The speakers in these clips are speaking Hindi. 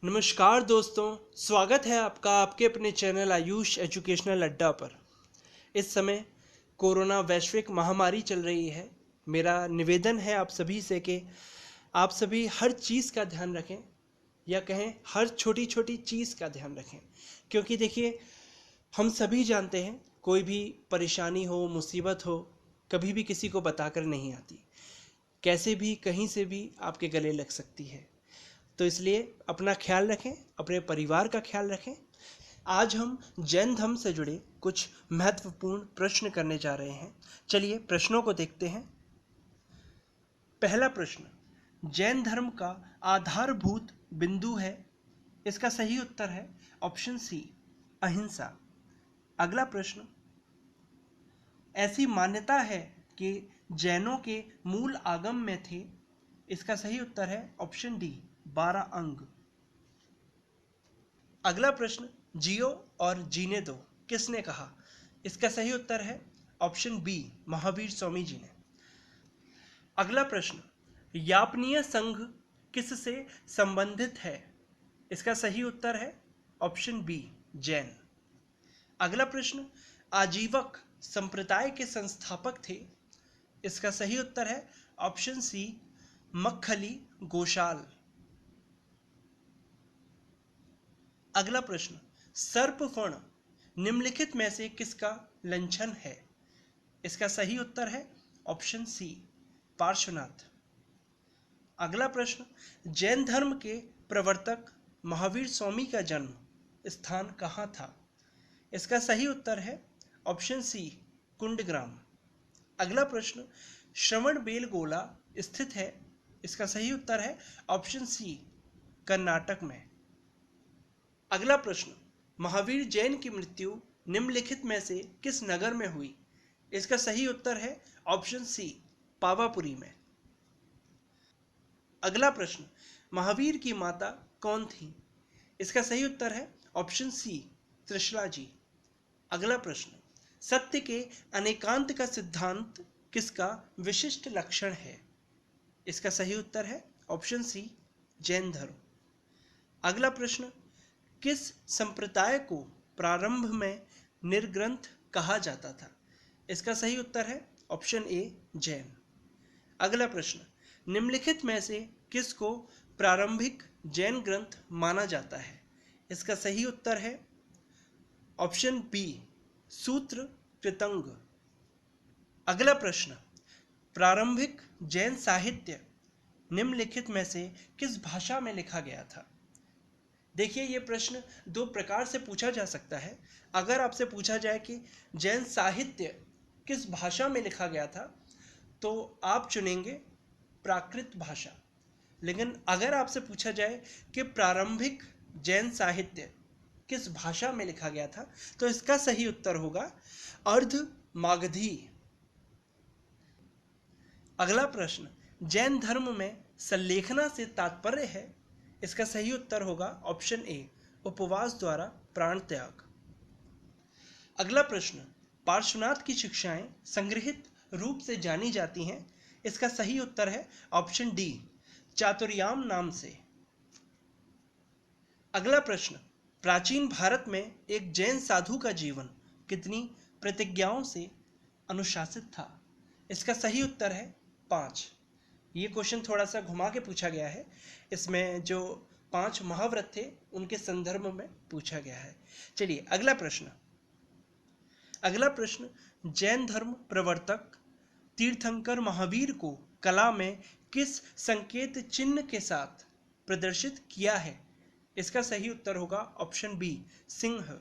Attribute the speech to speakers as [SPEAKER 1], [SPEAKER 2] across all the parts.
[SPEAKER 1] नमस्कार दोस्तों, स्वागत है आपका आपके अपने चैनल आयुष एजुकेशनल अड्डा पर। इस समय कोरोना वैश्विक महामारी चल रही है। मेरा निवेदन है आप सभी से कि आप सभी हर चीज़ का ध्यान रखें, या कहें हर छोटी छोटी चीज़ का ध्यान रखें। क्योंकि देखिए, हम सभी जानते हैं कोई भी परेशानी हो, मुसीबत हो, कभी भी किसी को बताकर नहीं आती। कैसे भी कहीं से भी आपके गले लग सकती है। तो इसलिए अपना ख्याल रखें, अपने परिवार का ख्याल रखें। आज हम जैन धर्म से जुड़े कुछ महत्वपूर्ण प्रश्न करने जा रहे हैं। चलिए प्रश्नों को देखते हैं। पहला प्रश्न, जैन धर्म का आधारभूत बिंदु है। इसका सही उत्तर है ऑप्शन सी, अहिंसा। अगला प्रश्न, ऐसी मान्यता है कि जैनों के मूल आगम में थे। इसका सही उत्तर है ऑप्शन डी, 12 अंग। अगला प्रश्न, जियो और जीने दो किसने कहा? इसका सही उत्तर है ऑप्शन बी, महावीर स्वामी जी ने। अगला प्रश्न, यापनीय संघ किससे संबंधित है? इसका सही उत्तर है ऑप्शन बी, जैन। अगला प्रश्न, आजीवक संप्रदाय के संस्थापक थे। इसका सही उत्तर है ऑप्शन सी, मक्खली गोशाल। अगला प्रश्न, सर्पफण निम्नलिखित में से किसका लंघन है? इसका सही उत्तर है ऑप्शन सी, पार्श्वनाथ। अगला प्रश्न, जैन धर्म के प्रवर्तक महावीर स्वामी का जन्म स्थान कहाँ था? इसका सही उत्तर है ऑप्शन सी, कुंडग्राम। अगला प्रश्न, श्रवण बेलगोला स्थित है। इसका सही उत्तर है ऑप्शन सी, कर्नाटक में। अगला प्रश्न, महावीर जैन की मृत्यु निम्नलिखित में से किस नगर में हुई? इसका सही उत्तर है ऑप्शन सी, पावापुरी में। अगला प्रश्न, महावीर की माता कौन थी? इसका सही उत्तर है ऑप्शन सी, त्रिशला जी। अगला प्रश्न, सत्य के अनेकांत का सिद्धांत किसका विशिष्ट लक्षण है? इसका सही उत्तर है ऑप्शन सी, जैन धर्म। अगला प्रश्न, किस संप्रदाय को प्रारंभ में निर्ग्रंथ कहा जाता था? इसका सही उत्तर है ऑप्शन ए, जैन। अगला प्रश्न, निम्नलिखित में से किसको प्रारंभिक जैन ग्रंथ माना जाता है? इसका सही उत्तर है ऑप्शन बी, सूत्र कृतंग। अगला प्रश्न, प्रारंभिक जैन साहित्य निम्नलिखित में से किस भाषा में लिखा गया था? देखिए, ये प्रश्न दो प्रकार से पूछा जा सकता है। अगर आपसे पूछा जाए कि जैन साहित्य किस भाषा में लिखा गया था, तो आप चुनेंगे प्राकृत भाषा। लेकिन अगर आपसे पूछा जाए कि प्रारंभिक जैन साहित्य किस भाषा में लिखा गया था, तो इसका सही उत्तर होगा अर्ध मागधी। अगला प्रश्न, जैन धर्म में संलेखना से तात्पर्य है? इसका सही उत्तर होगा ऑप्शन ए, उपवास द्वारा प्राण त्याग। अगला प्रश्न, पार्श्वनाथ की शिक्षाएं संग्रहित रूप से जानी जाती हैं। इसका सही उत्तर है ऑप्शन डी, चातुर्याम नाम से। अगला प्रश्न, प्राचीन भारत में एक जैन साधु का जीवन कितनी प्रतिज्ञाओं से अनुशासित था? इसका सही उत्तर है 5। ये क्वेश्चन थोड़ा सा घुमा के पूछा गया है। इसमें जो 5 महाव्रत थे उनके संदर्भ में पूछा गया है। चलिए अगला प्रश्न। अगला प्रश्न, जैन धर्म प्रवर्तक तीर्थंकर महावीर को कला में किस संकेत चिन्ह के साथ प्रदर्शित किया है? इसका सही उत्तर होगा ऑप्शन बी, सिंह।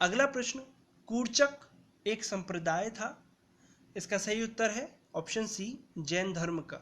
[SPEAKER 1] अगला प्रश्न, कूर्चक एक संप्रदाय था। इसका सही उत्तर है ऑप्शन सी, जैन धर्म का।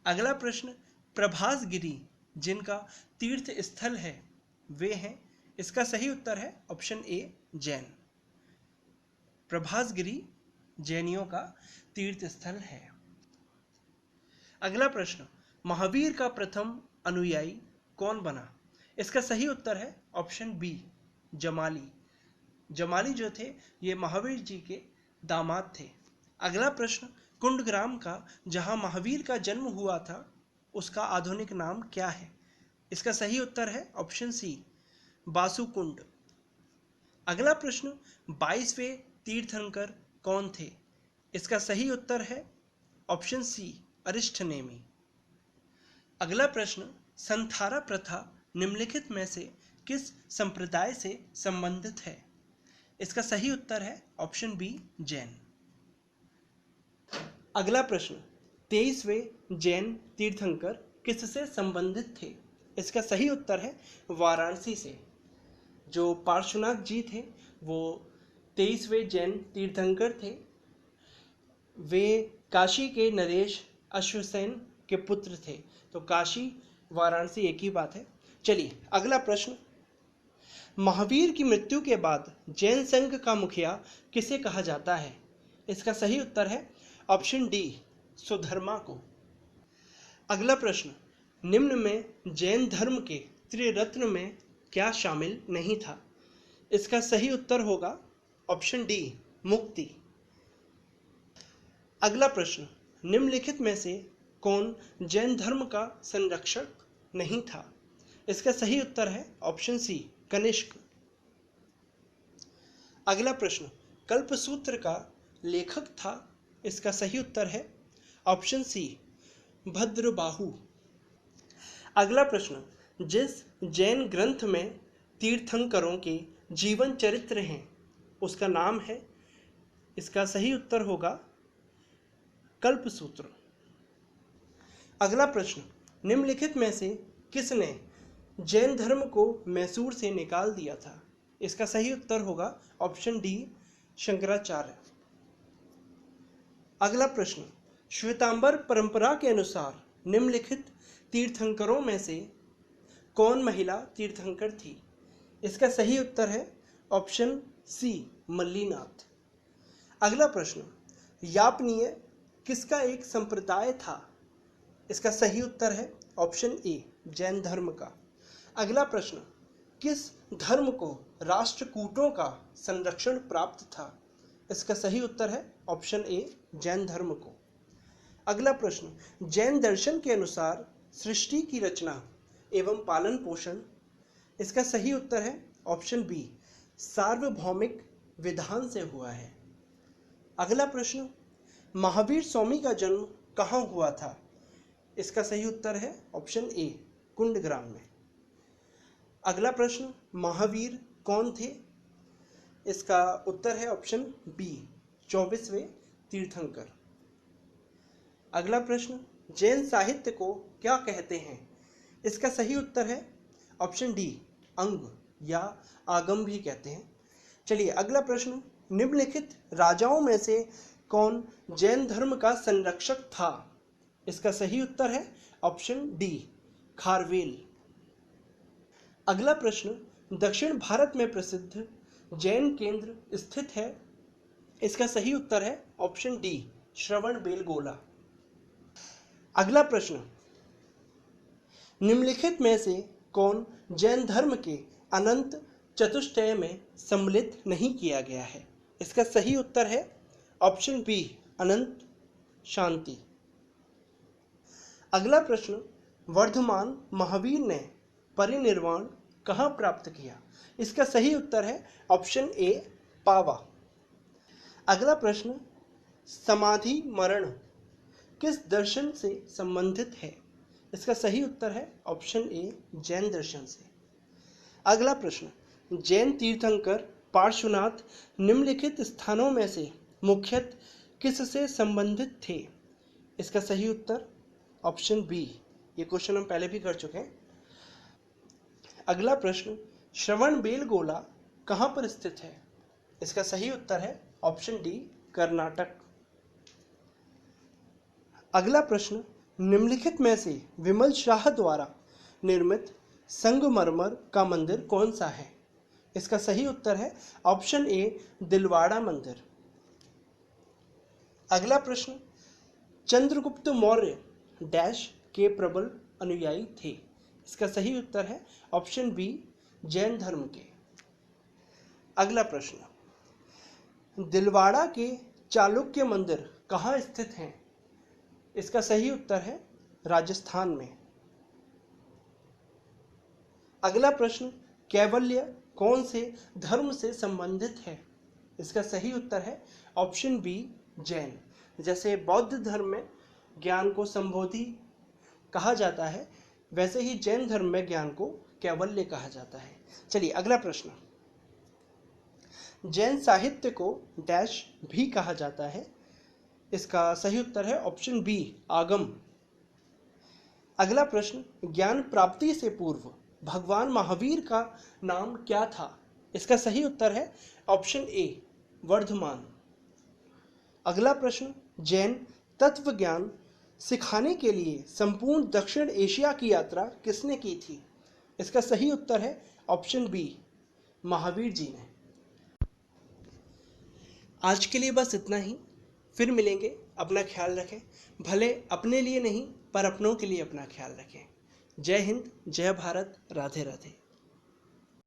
[SPEAKER 1] अगला प्रश्न, प्रभासगिरी जिनका तीर्थ स्थल है वे हैं। इसका सही उत्तर है ऑप्शन ए, जैन। प्रभासगिरी जैनियों का तीर्थ स्थल है। अगला प्रश्न, महावीर का प्रथम अनुयायी कौन बना? इसका सही उत्तर है ऑप्शन बी, जमाली। जमाली जो थे ये महावीर जी के दामाद थे। अगला प्रश्न, कुंडग्राम का जहां महावीर का जन्म हुआ था उसका आधुनिक नाम क्या है? इसका सही उत्तर है ऑप्शन सी, बासुकुंड। अगला प्रश्न, 22वें तीर्थंकर कौन थे? इसका सही उत्तर है ऑप्शन सी, अरिष्टनेमी। अगला प्रश्न, संथारा प्रथा निम्नलिखित में से किस संप्रदाय से संबंधित है? इसका सही उत्तर है ऑप्शन बी, जैन। अगला प्रश्न, 23वें जैन तीर्थंकर किससे संबंधित थे? इसका सही उत्तर है वाराणसी से। जो पार्श्वनाथ जी थे वो 23वें जैन तीर्थंकर थे। वे काशी के नरेश अश्वसेन के पुत्र थे। तो काशी वाराणसी एक ही बात है। चलिए अगला प्रश्न, महावीर की मृत्यु के बाद जैन संघ का मुखिया किसे कहा जाता है? इसका सही उत्तर है ऑप्शन डी, सुधर्मा को। अगला प्रश्न, निम्न में जैन धर्म के त्रिरत्न में क्या शामिल नहीं था? इसका सही उत्तर होगा ऑप्शन डी, मुक्ति। अगला प्रश्न, निम्नलिखित में से कौन जैन धर्म का संरक्षक नहीं था? इसका सही उत्तर है ऑप्शन सी, कनिष्क। अगला प्रश्न, कल्पसूत्र का लेखक था? इसका सही उत्तर है ऑप्शन सी, भद्रबाहु। अगला प्रश्न, जिस जैन ग्रंथ में तीर्थंकरों के जीवन चरित्र हैं उसका नाम है? इसका सही उत्तर होगा कल्पसूत्र। अगला प्रश्न, निम्नलिखित में से किसने जैन धर्म को मैसूर से निकाल दिया था? इसका सही उत्तर होगा ऑप्शन डी, शंकराचार्य। अगला प्रश्न, श्वेतांबर परंपरा के अनुसार निम्नलिखित तीर्थंकरों में से कौन महिला तीर्थंकर थी? इसका सही उत्तर है ऑप्शन सी, मल्लीनाथ। अगला प्रश्न, यापनीय किसका एक संप्रदाय था? इसका सही उत्तर है ऑप्शन ए, जैन धर्म का। अगला प्रश्न, किस धर्म को राष्ट्रकूटों का संरक्षण प्राप्त था? इसका सही उत्तर है ऑप्शन ए, जैन धर्म को। अगला प्रश्न, जैन दर्शन के अनुसार सृष्टि की रचना एवं पालन पोषण, इसका सही उत्तर है ऑप्शन बी, सार्वभौमिक विधान से हुआ है। अगला प्रश्न, महावीर स्वामी का जन्म कहाँ हुआ था? इसका सही उत्तर है ऑप्शन ए, कुंडग्राम में। अगला प्रश्न, महावीर कौन थे? इसका उत्तर है ऑप्शन बी, 24वें तीर्थंकर। अगला प्रश्न, जैन साहित्य को क्या कहते हैं? इसका सही उत्तर है ऑप्शन डी, अंग या आगम भी कहते हैं। चलिए अगला प्रश्न, निम्नलिखित राजाओं में से कौन जैन धर्म का संरक्षक था? इसका सही उत्तर है ऑप्शन डी, खारवेल। अगला प्रश्न, दक्षिण भारत में प्रसिद्ध जैन केंद्र स्थित है? इसका सही उत्तर है ऑप्शन डी, श्रवणबेलगोला। अगला प्रश्न, निम्नलिखित में से कौन जैन धर्म के अनंत चतुष्टय में सम्मिलित नहीं किया गया है? इसका सही उत्तर है ऑप्शन बी, अनंत शांति। अगला प्रश्न, वर्धमान महावीर ने परिनिर्वाण कहाँ प्राप्त किया? इसका सही उत्तर है ऑप्शन ए, पावा। अगला प्रश्न, समाधि मरण किस दर्शन से संबंधित है? इसका सही उत्तर है ऑप्शन ए, जैन दर्शन से। अगला प्रश्न, जैन तीर्थंकर पार्श्वनाथ निम्नलिखित स्थानों में से मुख्यतः किससे संबंधित थे? इसका सही उत्तर ऑप्शन बी, ये क्वेश्चन हम पहले भी कर चुके हैं। अगला प्रश्न, श्रवणबेलगोला कहाँ पर स्थित है? इसका सही उत्तर है ऑप्शन डी, कर्नाटक। अगला प्रश्न, निम्नलिखित में से विमल शाह द्वारा निर्मित संगमरमर का मंदिर कौन सा है? इसका सही उत्तर है ऑप्शन ए, दिलवाड़ा मंदिर। अगला प्रश्न, चंद्रगुप्त मौर्य डैश के प्रबल अनुयायी थे? इसका सही उत्तर है ऑप्शन बी, जैन धर्म के। अगला प्रश्न, दिलवाड़ा के चालुक्य मंदिर कहाँ स्थित हैं? इसका सही उत्तर है राजस्थान में। अगला प्रश्न, कैवल्य कौन से धर्म से संबंधित है? इसका सही उत्तर है ऑप्शन बी, जैन। जैसे बौद्ध धर्म में ज्ञान को संबोधि कहा जाता है, वैसे ही जैन धर्म में ज्ञान को कैवल्य कहा जाता है। चलिए अगला प्रश्न, जैन साहित्य को डैश भी कहा जाता है? इसका सही उत्तर है ऑप्शन बी, आगम। अगला प्रश्न, ज्ञान प्राप्ति से पूर्व भगवान महावीर का नाम क्या था? इसका सही उत्तर है ऑप्शन ए, वर्धमान। अगला प्रश्न, जैन तत्व ज्ञान सिखाने के लिए संपूर्ण दक्षिण एशिया की यात्रा किसने की थी? इसका सही उत्तर है ऑप्शन बी, महावीर जी ने। आज के लिए बस इतना ही, फिर मिलेंगे। अपना ख्याल रखें, भले अपने लिए नहीं पर अपनों के लिए अपना ख्याल रखें। जय हिंद, जय भारत, राधे राधे।